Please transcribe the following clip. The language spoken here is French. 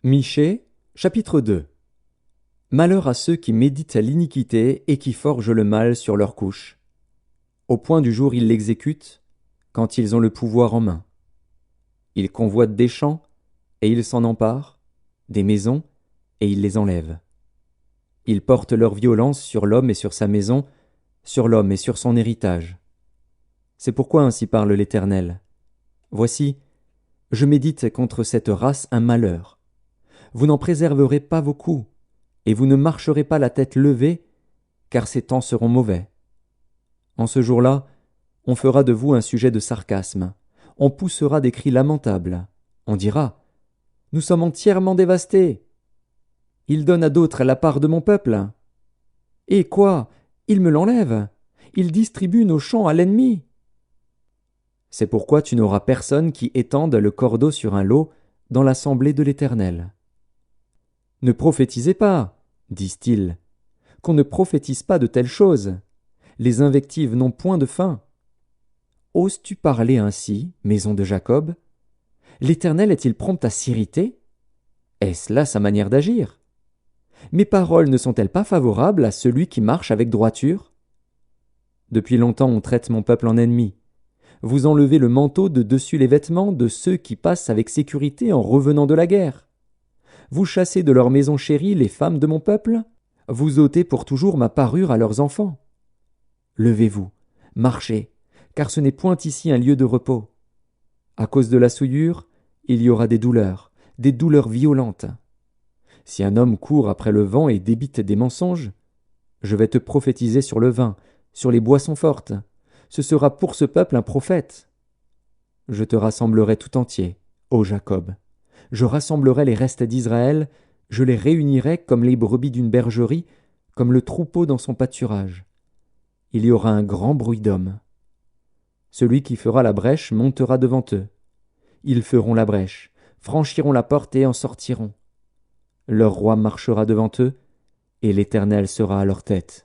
Michée, chapitre 2. Malheur à ceux qui méditent l'iniquité et qui forgent le mal sur leur couche. Au point du jour ils l'exécutent, quand ils ont le pouvoir en main. Ils convoitent des champs, et ils s'en emparent, des maisons, et ils les enlèvent. Ils portent leur violence sur l'homme et sur sa maison, sur l'homme et sur son héritage. C'est pourquoi ainsi parle l'Éternel. Voici, je médite contre cette race un malheur. Vous n'en préserverez pas vos coups, et vous ne marcherez pas la tête levée, car ces temps seront mauvais. En ce jour-là, on fera de vous un sujet de sarcasme, on poussera des cris lamentables, on dira « Nous sommes entièrement dévastés. Il donne à d'autres la part de mon peuple. Et quoi? Il me l'enlève. Il distribue nos champs à l'ennemi. » C'est pourquoi tu n'auras personne qui étende le cordeau sur un lot dans l'assemblée de l'Éternel. Ne prophétisez pas, disent-ils, qu'on ne prophétise pas de telles choses. Les invectives n'ont point de fin. Oses-tu parler ainsi, maison de Jacob? L'Éternel est-il prompt à s'irriter? Est-ce là sa manière d'agir? Mes paroles ne sont-elles pas favorables à celui qui marche avec droiture? Depuis longtemps on traite mon peuple en ennemi. Vous enlevez le manteau de dessus les vêtements de ceux qui passent avec sécurité en revenant de la guerre. Vous chassez de leur maison chérie les femmes de mon peuple, vous ôtez pour toujours ma parure à leurs enfants. Levez-vous, marchez, car ce n'est point ici un lieu de repos. À cause de la souillure, il y aura des douleurs violentes. Si un homme court après le vent et débite des mensonges, je vais te prophétiser sur le vin, sur les boissons fortes. Ce sera pour ce peuple un prophète. Je te rassemblerai tout entier, ô Jacob. Je rassemblerai les restes d'Israël, je les réunirai comme les brebis d'une bergerie, comme le troupeau dans son pâturage. Il y aura un grand bruit d'hommes. Celui qui fera la brèche montera devant eux. Ils feront la brèche, franchiront la porte et en sortiront. Leur roi marchera devant eux, et l'Éternel sera à leur tête.